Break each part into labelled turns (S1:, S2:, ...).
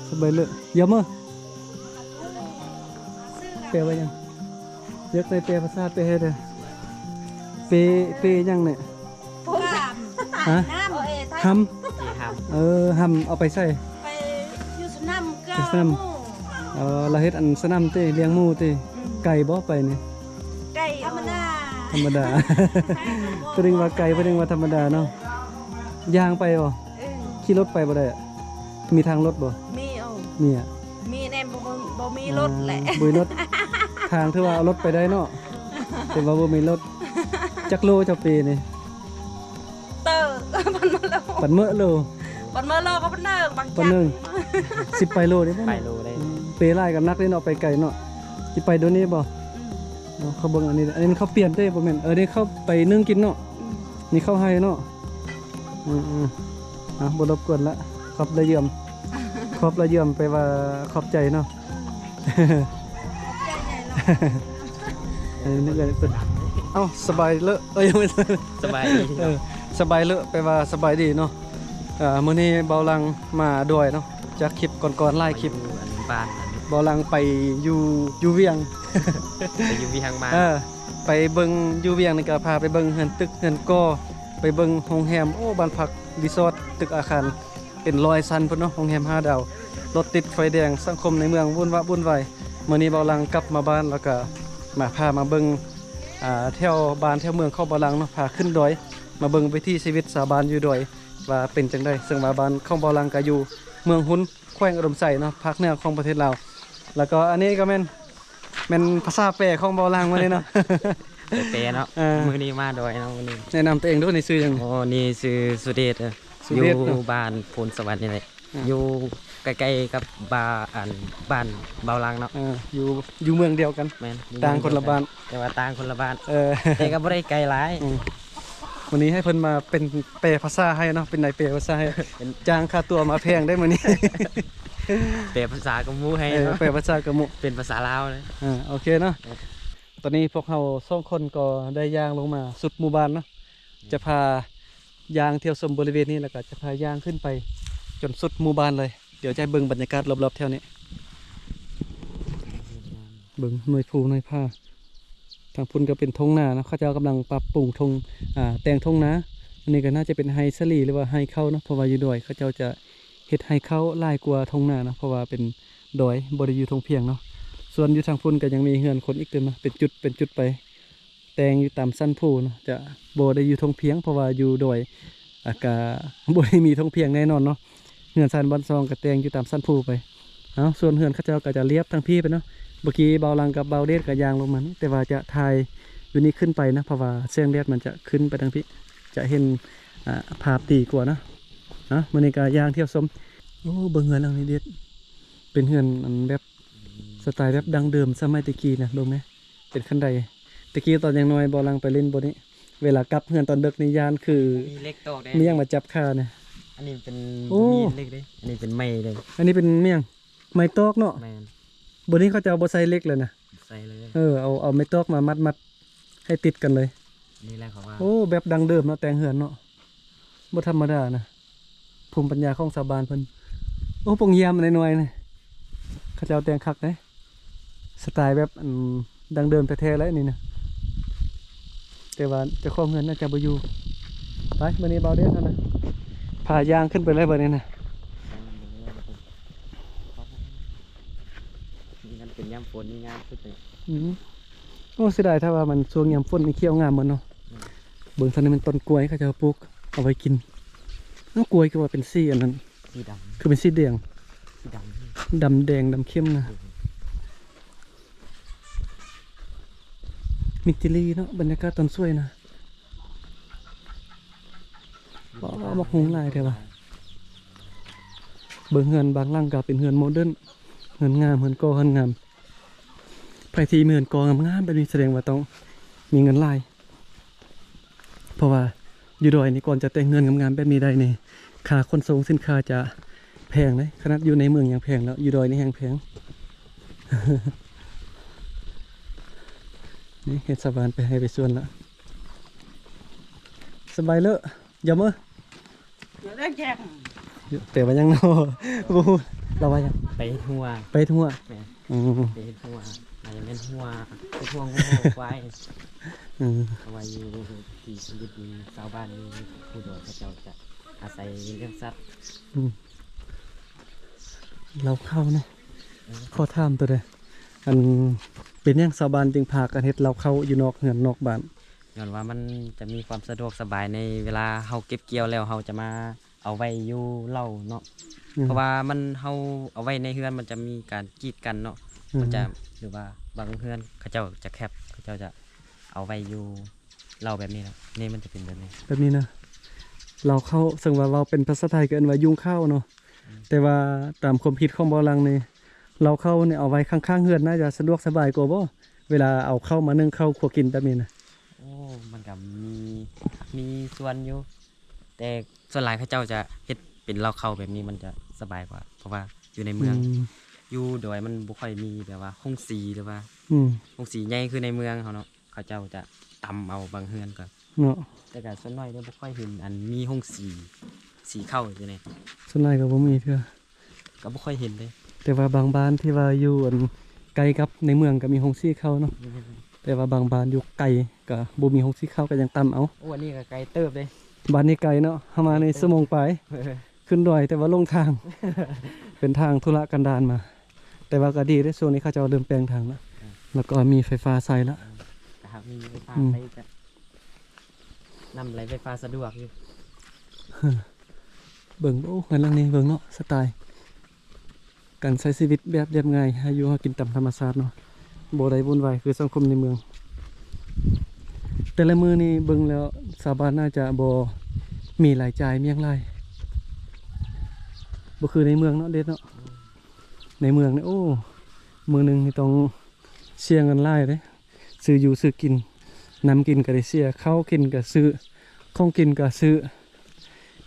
S1: สบายเลยเยอะมั้งเปลว่ายังเยอะในเปลภาษาเปลเลยเปยังเนี่ยฮะหำหำเอาไปใส่
S2: ไปอยู่สนามก็
S1: สนามเราเฮ็ดอันสนามเต้เลี้ยงหมูเต้ไก่บ่ไปนี่
S2: ไก่ธรรมดา
S1: ธรรมดาเพิ่นว่าไก่เพิ่นว่าธรรมดาเนาะย่างไปบ่ขี่รถไปบ่ได้อะมีทางรถบ่
S2: มีเอา
S1: มีอ่ะ
S2: มีแน่บ่มีรถแหละ
S1: บ่มีรถทางที่ว่าเอารถไปได้เนาะแต่ว่าบ่มีรถจักโลเจ้าปีนี่
S2: เตอ
S1: ปันเมื่อโล
S2: ปันเมื่อโลก็ปันเนิงบางจั
S1: ปันหนึง10ไปโลได้บ่
S3: ไปโลได้
S1: เปไล่กับนักเล่นเอาไปไกลเนาะสิไปโดนนี้บ่เขาเบิ่งอันนี้เขาเปลี่ยนเด้บ่แม่นนี่เขาไปนึ่งกินเนาะนี่เขาให้เนาะบ่รบกวนละขอบละเยี่ยมขอบละเยี่ยมไปว่าขอบใจเนาะนึกอะไรเพิ่นเอ้าสบายเลอะยังไม่
S3: สบายดี
S1: สบายเลอะไปว่าสบายดีเนาะมื้อนี้เบาลังมาด้วยเนาะจากคลิปก่อนๆไล่คลิป
S3: บ้าน
S1: เบาลังไปอยู่เวียง
S3: ไปอยู่ที่ทางบ้าน
S1: ไปเบิ่งอยู่เวียงนี่ก็พาไปเบิ่งเฮือนตึกเฮือนก่อไปเบิ่งโรงแรมโอ้บ้านพักรีสอร์ทตึกอาคารเป็น100ชั้นพุ่นเนาะโรงแรม5ดาวรถติดไฟแดงสังคมในเมืองวุ่นวายมื้อนี้เบาลังกลับมาบ้านแล้วก็พามาเบิ่งแถวบ้านแถวเมืองเข้าเบาลังเนาะพาขึ้นดอยมาเบิ่งวิถีชีวิตชาวบ้านอยู่ดอยว่าเป็นจังได๋ซึ่งว่าบ้านของเบาลังก็อยู่เมืองหุ้นแขวงอุดมไสเนาะภาคเหนือของประเทศลาวแล้วก็อันนี้ก็แม่นภาษาแปลของเบาลังมาเลยเนาะ
S3: เปเนาะมื้อนี้มาดอยเนาะมื้อนี้
S1: แนะนำตัวเองด้วยในชื่อยัง
S3: โอ้นี่ชื่อสุเดชอยู่บ้านโพนสวัสดิ์นี่แหละอยู่ใกล้ๆกับบ้านเบาลังเนาะ
S1: อยู่เมืองเดียวกัน
S3: แม่น
S1: ต่างคนละบ้าน
S3: แต่ว่าต่างคนละบ้าน
S1: แต่
S3: แต่ก็บ่ได้ไกลหลาย
S1: วันนี้ให้เพิ่นมาเป็นแปลภาษาให้เนาะเป็นนายแปลภาษาให้จ้างค่าตัวมาแพงได้มื้อนี้
S3: แปลภาษากับหมู่ให้
S1: แปลภาษากะมุ
S3: เป็นภาษาลาวเลย
S1: โอเคเนาะตอนนี้พวกเรา2คนก็ได้ย่างลงมาสุดหมู่บ้านเนาะจะพาย่างเที่ยวชมบริเวณนี้แล้วก็จะพาย่างขึ้นไปจนสุดหมู่บ้านเลยเดี๋ยวจะให้เบิ่งบรรยากาศรอบๆแถวนี้เบิ่งหน่วยภูหน่วยผ้าทางพุ่นก็เป็นทงนานะเขาเจ้ากำลังปรับปรุงทงแต่งทงนาอันนี้ก็น่าจะเป็นไฮสลีหรือว่าไฮเข้าเนาะเพราะว่าอยู่ดอยเขาเจ้าจะเฮ็ดไฮเข้าหลายกว่าทงนานะเพราะว่าเป็นดอยบ่ได้อยู่ทงเพียงเนาะส่วนอยู่ทางพุ่นก็ยังมีเฮือนคนอีกเต็มนะเป็นจุดไปแต่งอยู่ตามสั้นภูเนาะจะบ่ได้อยู่ทงเพียงเพราะว่าอยู่ดอยอากาบ่ได้มีทงเพียงแน่นอนเนาะเฮือนซันบ้านซองก็แต่งอยู่ตามสั้นภูไปส่วนเฮือนเขาเจ้าก็จะเรียบทั้งพี่ไปเนาะเมื่อกี้เบาลังกับเบาเดชกับยางลงมานี่แต่ว่าจะถ่ายอยู่นี่ขึ้นไปนะเพราะว่าแสงแดดมันจะขึ้นไปทางพี่จะเห็นภาพตีกว่านะมื้อนี้ก็ย่างเที่ยวชมโอ้เบิ่งเฮือนหลังนี้เด็ดเป็นเฮือนอันแบบสไตล์แบบดังเดิมสมัยตะกี้นะรู้ไหมเป็นขั้นใดตะกี้ตอนยังน้อยเบาลังไปเล่นบนนี้เวลากลับเฮือนตอนดึกในยานคือ
S3: มีเล็กตอกได้
S1: เมี่ยงมาจับคาเนี่ย
S3: อันนี้เป็น
S1: โอ้
S3: มีเล็กเด้อันนี้เป็นไม้เลย
S1: อันนี้เป็นเมี่ยงไม้ตอกเนาะ
S3: แม่น
S1: บนนี้เขาจะเอาบใส่เล็กเลยนะ
S3: ใส่เลย
S1: เอาไม้ตอกมามัดให้ติดกันเลย
S3: นี่แหละเขาว่า
S1: โอ้แบบดังเดิมเนาะแต่งเหือนเนาะบ่ธรรมดานะภูมิปัญญาของชาวบ้านเพิ่นโอ้ปงเยี่ยมหน่อยๆนี่เขาเจ้าแต่งคักเด้สไตล์แบบดังเดิมแท้ๆเลยนี่นะแต่ว่าเจ้าของเฮือนน่าจะบ่อยู่ไปมื้อนี้เบาเด้อเท่านั้นพาย่างขึ้นไปเลยบัดนี้นะ
S3: นี่นั่นเป็นย่ำฝนนี่งามสุดเลย
S1: โอ้เสียดายถ้าว่ามันช่วงยามฝนนี่เขียวงามหมดเนาะเบิ่งทางนี้มันต้นกล้วยเขาจะปลูกเอาไว้กินน้ำกล้วยคือว่าเป็นสีอันนั้น
S3: สีด
S1: คือเป็นสีแดง
S3: ำสีด
S1: ดำแดงดำเข้มนะมิตรลีเนาะบรรยากาศตอนสวยนะมาหงลายเถอะวะเบิ่งเฮือนบางหล่างก็เป็นเฮือนโมเดิร์นเฮือนงามเฮือนก่อเฮือนงามไผที่มีเฮือนก่องามๆแบบนี้แสดงว่าต้องมีเงินหลายเพราะว่าอยู่ดอยนี่ก่อนจะแต่งเงินงามๆแบบนี้ได้นี่ค่าขนส่งสินค้าจะแพงเลยขนาดอยู่ในเมืองยังแพงแล้วอยู่ดอยนี่แพงแพง นี่เห็ดสบานไปให้ไปส่วนละสบายเลอะอย่ามือ
S2: เรื่องแจ้ง
S1: แต่ว่ายังเนาะ บ่ฮู้เราว่ายัง
S3: ไปหัว
S1: ไปทั่ว
S3: แม่
S1: อืม
S3: ไปหัวอาจจะเป็นหัวไปหัวงูควาย
S1: อืม
S3: เอาไว้อยู่ที่ชีวิตมีชาวบ้านมีผู้โดยพระเจ้าจะอาศัยเรื่องสัตว์
S1: อืมเราเข้าเนาะขอถามตัวเด้ออันเป็นหยังชาวบ้านจึงพากันเฮ็ดเราเข้าอยู่นอกเฮือนนอกบ้าน
S3: ย้อนว่ามันจะมีความสะดวกสบายในเวลาเฮาเก็บเกี่ยวแล้วเฮาจะมาเอาไว้อยู่เล่าเนาะ เพราะว่ามันเฮาเอาไว้ในเฮือนมันจะมีการกีดกันเนาะ มันจะหรือว่าบางเฮือนเขาเจ้าจะแคบเขาเจ้าจะเอาไว้อยู่เล่าแบบนี้นะนี่มันจะเป็นแบบนี้
S1: แบบนี้นะเราเข้าซึ่งว่าเราเป็นภาษาไทยก็เอิ้นว่ายุงข้าวเนาะแต่ว่าตามความคิดของบ่ลังนี่เราเข้าเนี่ยเอาไว้ข้างๆเฮือนน่าจะสะดวกสบายกว่าบ่เวลาเอาเข้ามานึ่งข้าวคั่วกินแบบนี้นะ
S3: โอ้มันก็มีส่วนอยู่แต่ส่วนหลายเขาเจ้าจะเฮ็ดเป็นเล่าเข้าแบบนี้มันจะสบายกว่า เพราะว่าอยู่ในเมืองอยู่โดยมันบ่ค่อยมีแบบว่าห้องสีหรือว่า
S1: อืม
S3: ห้องสีใหญ่คือในเมืองเขาเนาะเขาเจ้าจะตำเอาบางเฮือนก็
S1: เนาะ
S3: แต่ก็ส่วนน้อยได้บ่ค่อยเห็นอันมีห้องสีเข้าอยู่ใน
S1: ส่วนใหญ่ก็บ่มีเทื่อ
S3: ก็บ่ค่อยเห็นเลย
S1: แต่ว่าบางบ้านที่ว่าอยู่อันไกลกับในเมืองก็มีโรงสีข้าวเนาะแต่ว่าบางบ้านอยู่ไกลก็บ่มีโรงสีข้าวก็ยังตำเอา
S3: โอ้อันนี้ก็ไกลเติบเลย
S1: บ้านนี้ไกลเนาะเฮามาในชั่วโมงปลายขึ้นดอยแต่ว่าลงทาง เป็นทางธุระกันดารมา แต่ว่าก็ดีได้อช่วงนี้เขาเจะเริ่มแปลงทางแล้วแล้วก็มีไฟฟ้าใส่แล้ว
S3: แต่หากมีไฟฟ้า
S1: อืม
S3: ใช้จะนำไหลไฟฟ้าสะดวกอยู่
S1: เบิ่งโอ้เงินหลังนี้เบิ่งเนาะสไตล์การใช้ชีวิตแบบเรียบง่ายหาอยู่หากินตามธรรมชาติเนาะบ่ได้วุ่นวายคือสังคมในเมือง แต่ละมื้อนี่เบิ่งแล้วชาวบ้านน่าจะบ่มีรายจ่ายเมียงรายบ่คือในเมืองเนาะเด็ดเนาะในเมืองนี่โอ้มื้อหนึงนี่ต้องเสียเงินหลายเด้ซื้ออยู่ซื้อกินน้ำกินก็ได้เสียข้าวกินก็ซื้อของกินก็ซื้อ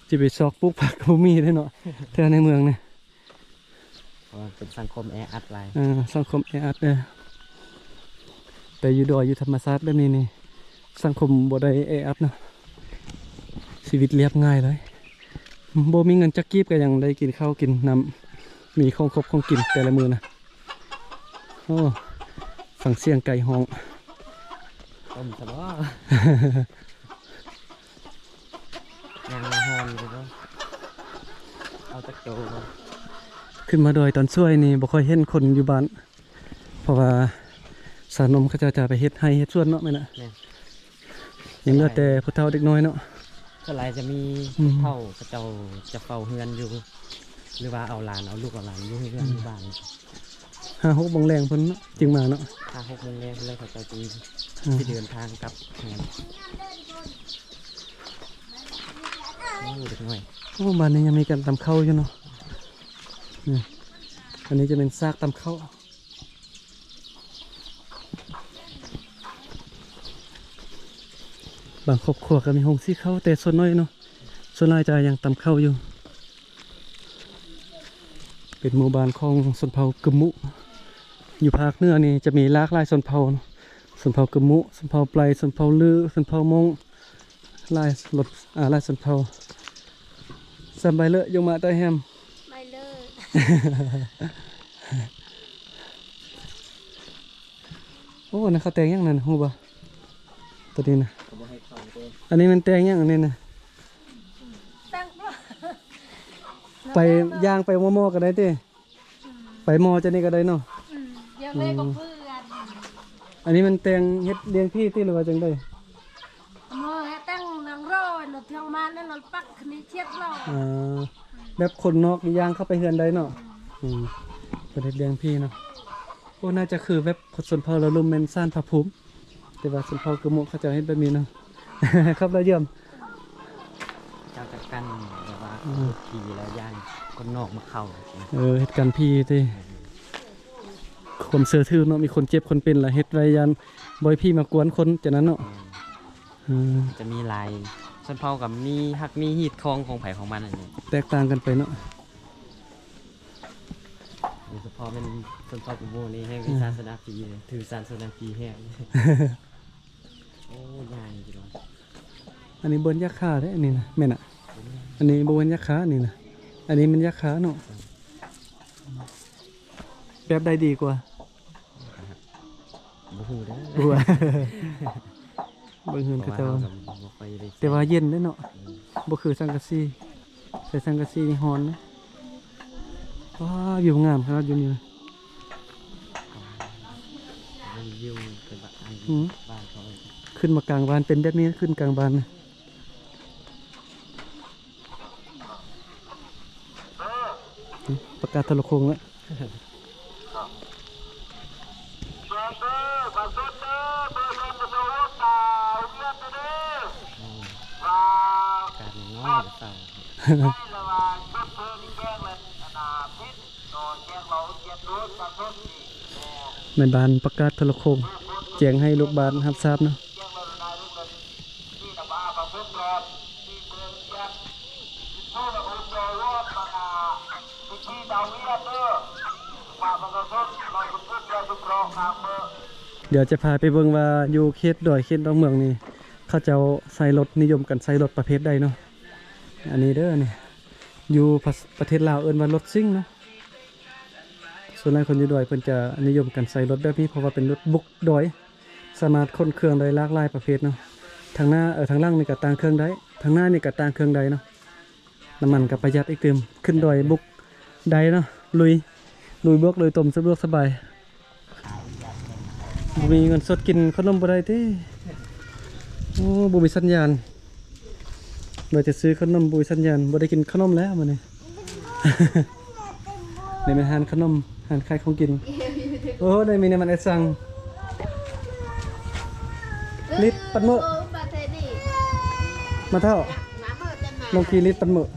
S1: จะไปซอกปลูกผักก็บ่มีเด้เนาะแท้ในเมืองนี่
S3: เพราะว่าเป็นสังคมแออัดหลาย
S1: สังคมแออัดเด้อแต่อยู่ดอยอยู่ธรรมชาติแบบนี้นี่สังคมบ่ได้แออัดเนาะชีวิตเรียบง่ายเลยบ่มีเงินจักกีบก็ยังได้กินข้าวกินน้ำมีของครบของกินแต่ละมื้อนะโอ้ฟังเสียงไก่ฮ้อง
S3: ต้มซะบ่ ยางมาฮอนอยู่ก็เอาตะโกบ่
S1: ขึ้นมาดอยตอนช่วยนี่บ่ค่อยเห็นคนอยู่บ้านเพราะว่าสานมเขาจะไปเฮ็ดให้เฮ็ดสวนเนาะแม่นน่ะ
S3: เนี่ย
S1: ยังเหลือแต่ผู้เฒ่าเด็กน้อยเนาะ
S3: ส่วนหลายจะมี
S1: อืม
S3: เฒ่าเขาเจ้าจะเฝ้าเฮือนอยู่ หรือว่าเอาหลานเอาลูกเอาหลานอยู่เฮือนอยู่บ้าน
S1: 5-6 โมงแรงเพิ่นเนาะจึงมาเนาะ
S3: 5-6 โมงแลงเลยเขาเจ้าจี
S1: อืม
S3: ที่เดินทางกลับเฮือนโอ้เด็กน้อย
S1: โอ้บ้านนี้ยังมีการตำข้าวอยู่เนาะนี่อันนี้จะเป็นซากตำข้าวบางครอบครัวก็มีโรงสีข้าวแต่ส่วนน้อยเนาะส่วนหลายจะยังตำข้าวอยู่ เป็นหมู่บ้านของชนเผ่ากึมมุ อยู่ภาคเหนือนี่จะมีหลากหลายชนเผ่าเนาะชนเผ่ากึมมุชนเผ่าไพรชนเผ่าลือชนเผ่ามงหลายหลายชนเผ่าสำบายเลอะยงมาใต้แฮม
S2: ไม่เลิก
S1: โอ้นะเขาแต่งยังนั่นฮู้บ่ตัวนี้นะ
S3: เขาบ่ให้เข้าเด้
S1: อันนี้มันแต่งยังอันนี้นะ
S2: ตั้งบ่
S1: ไปย่างไปมอๆก็ได้ติไปมอจะนี่ก็ได้เนาะ
S2: เดี๋ยวเลยก็เพื่อน
S1: อันนี้มันแต่งเฮ็ดเลี้ยงที่ติหรือว่าจังได๋
S2: มอให้ตั้งนางรอหนเที่ยวมาแล้วเราปักคนี้เช็ดเรา
S1: แบบคนนอกนี่ย่างเข้าไปเฮือนได้เนาะประเด็นเลี้ยงพี่เนาะโอ้น่าจะคือแบบชนเผ่าเราลุมแม่นซ่านพระภูมิแต่ว่าชนเผ่ากึมมุเขาจะเฮ็ดแบบนี้เนาะ ครับแล้วเยี่ยม
S3: เจ้าจัดกันแบบว่าขี่แล้วย่านคนนอกมาเข้า
S1: เหตุการณ์พี่ที่ความเสื่อถือเนาะมีคนเจ็บคนเป็นละเฮ็ดไว้ยันบ่อยพี่มากวนคนจากนั้นเนาะ
S3: จะมีลายส่วนเผากับมีฮักมีฮีดคองของไผ่ของมันอันนี้
S1: แตกต่างกันไปเนาะ
S3: โดยเฉพาะเป็นส่วนเผากับโมนี่แห้งศาสนาพีเลยถือศาสนาพีแห้ง โอ้ยายจริง
S1: อันนี้เบิ้นยักษ์ขาเด้อันนี้นะแม่นอ่ะอันนี้บ่เบิ้นยักษ์ขาอันนี้นะ อันนี้มันยักษ์ขาเนาะแบบใดดีกว่า
S3: บ่ฮู้เด้อ
S1: บัว เบิ่งเฮือน
S3: เพ
S1: เขา
S3: ราะว่า
S1: เจ้า
S3: เราก็บ่ค่อยได้
S1: แต่ว่าเย็นเด้อเนาะบ่คือสังกะสีใส่สังกะสีนี่ร้อนนะว้าวิวงามขนาดอยู่นี่นะ
S3: รีวิวเป็นแบบอัน
S1: อืม
S3: บ้านเขาเลย
S1: ขึ้นมากลางบ้านเป็นแบบนี้ขึ้นกลางบ้านนะนี่ประกาศโทรโคงแล้ว
S3: การน้อยๆก็เศร้า
S1: ในบ้านประกาศโทรโคงแจ้งให้ลูกบ้านรับทราบเนาะเดี๋ยวจะพาไปเบิ่งว่าอยู่เขตดอยเขตดอนเมืองนี่เขาเจ้าใส่รถนิยมกันใส่รถประเภทใดเนาะอันนี้เด้อนี่อยู่ประเทศลาวเอิ้นว่ารถซิ่งเนาะส่วนหลายคนอยู่ดอยเพิ่นจะนิยมกันใส่รถแบบนี้เพราะว่าเป็นรถบุกดอยสามารถขนเครื่องได้หลากหลายประเภทเนาะทางหน้าทางล่างนี่ก็ต่างเครื่องได้ทางหน้านี่ก็ต่างเครื่องได้เนาะน้ำมันก็ประหยัดอีกเติมขึ้นดอยบุกได้เนาะลุยบวกลุยต้มสะดวกสบายบ่มีเงินสดกินขนมบ่ได้ติโอ้บ่มีสัญญาณเราจะซื้อขนมบ่มีสัญญาณบ่ได้กินขนมแล้วมื้อนี้ ในเป็นหานขนมหานขายของกินโอ้ได้มีในมันไอ้สั่งลิตรปันมื้อมาเท่าลงกี่ลิตรปันมื้อ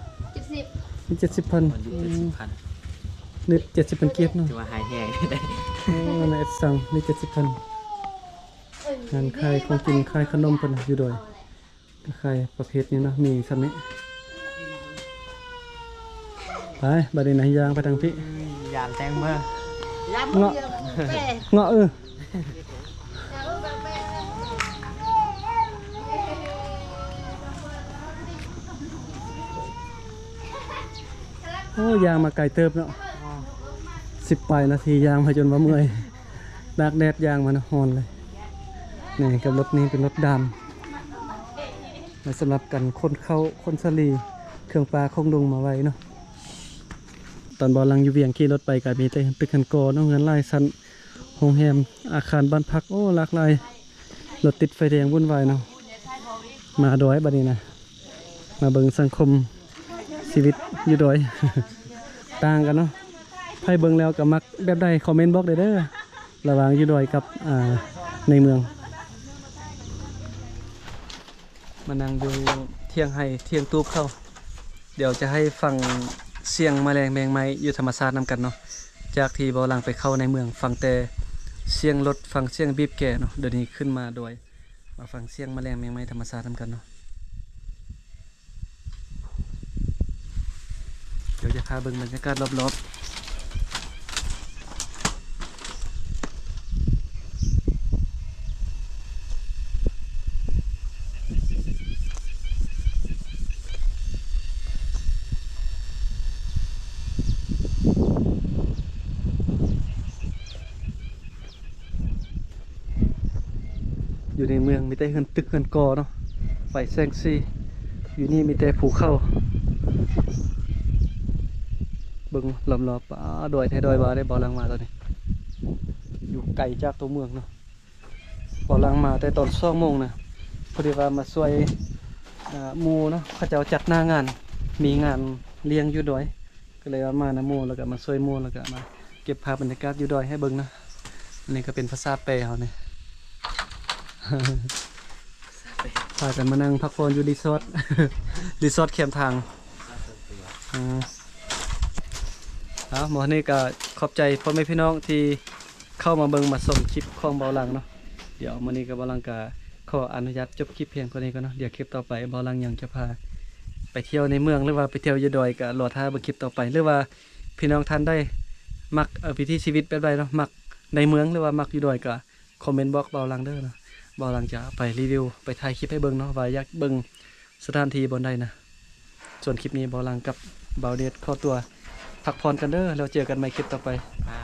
S1: มี70,000
S3: คนอยู่70,000
S1: ลิตร70,000เกียรติเนาะ
S3: ถือว่าหายแห้งได้
S1: โอ้ในไอ้สั่งลิตร70,000หานขายของกินขายขนมเพิ่นอยู่ด้วยขายประเภทนี้เนาะมีซั่นนี้ไปบัดนี้นะย่างไปทางพี่
S3: ยามแตงเมื่อ
S1: เงาะเงาะโอ้ยางมาไกลเติบเนาะ10 ปลายนาทียางมาจนว่าเมื่อยตากแดดยางมันฮอนเลยนี่กับรถนี้เป็นรถดำและสำหรับกันคนเข้าคนสลีเครื่องปลาคงลงมาไว้เนาะตอนบอลังอยู่เวียงขี่รถไปกับมีแต่ตึกคันโกเนาะเงินไล่สันโรงแรมอาคารบ้านพักโอ้หลากหลายรถติดไฟแดงวุ่นวายเนาะมาดอยบัดนี้นะมาเบิ่งสังคมชีวิตอยู่ดอย ต่างกันเนาะไผเบิ่งแล้วก็มักแบบใดคอมเมนต์บอกได้เด้อระหว่างอยู่ดอยกับในเมืองมานั่งดูเที่ยงให้เที่ยงตูบเข้าเดี๋ยวจะให้ฟังเสียงแมลงแมงไม้อยู่ธรรมชาตินำกันเนาะจากที่บ่ลังไปเข้าในเมืองฟังแต่เสียงรถฟังเสียงบีบแก่เนาะเดี๋ยวนี้ขึ้นมาโดยมาฟังเสียงแมลงแมงไม้ธรรมชาตินำกันเนาะเดี๋ยวจะพาเบิ่งบรรยากาศรอบๆอยู่ในเมืองมีแต่เฮือนตึกเฮือนกอเนาะไฟแสงสีอยู่นี่มีแต่ภูเขาเบิ่งรอบๆดอยแท้ดอยบ่ได้บ่ลังมาตอนนี้อยู่ไกลจากตัวเมืองเนาะบ่ลังมาแต่ตอน2 โมงนะพอดีว่ามาช่วยหมู่เนาะเขาเจ้าจัดหน้างานมีงานเลี้ยงอยู่ดอยก็เลยว่ามานะหมู่แล้วก็มาช่วยหมู่แล้วก็มาเก็บภาพบรรยากาศอยู่ดอยให้เบิ่งนะอันนี้ก็เป็นภาษาเปรเฮานี่ พากันมานั่งพักผ่อนอยู่รีสอร์ท รีสอร์ทแคมป์ทางหมอนี่ก็ขอบใจพ่อแม่พี่น้องที่เข้ามาเบิ่งมาส่งคลิปของเบาหลังเนาะเดี๋ยวมื้อนี้ก็เบาหลังก็ขออนุญาตจบคลิปเพียงเท่านี้ก่อนเนาะเดี๋ยวคลิปต่อไปเบาหลังยังจะพาไปเที่ยวในเมืองหรือว่าไปเที่ยวอยู่ดอยก็รอท่าเบิ่งคลิปต่อไปหรือว่าพี่น้องท่านได้มักวิถีชีวิตแบบใดเนาะมักในเมืองหรือว่ามักอยู่ดอยก็คอมเมนต์บอกเบาหลังเด้อเนาะเบาหลังจะไปรีวิวไปถ่ายคลิปให้เบิ่งเนาะว่าอยากเบิ่งสถานที่บนใดนะส่วนคลิปนี้เบาหลังกับ บ่าวเดชขอตัวพักผ่อนกันเด้อแล้วเจอกันใหม่คลิปต่อไป
S3: อ่า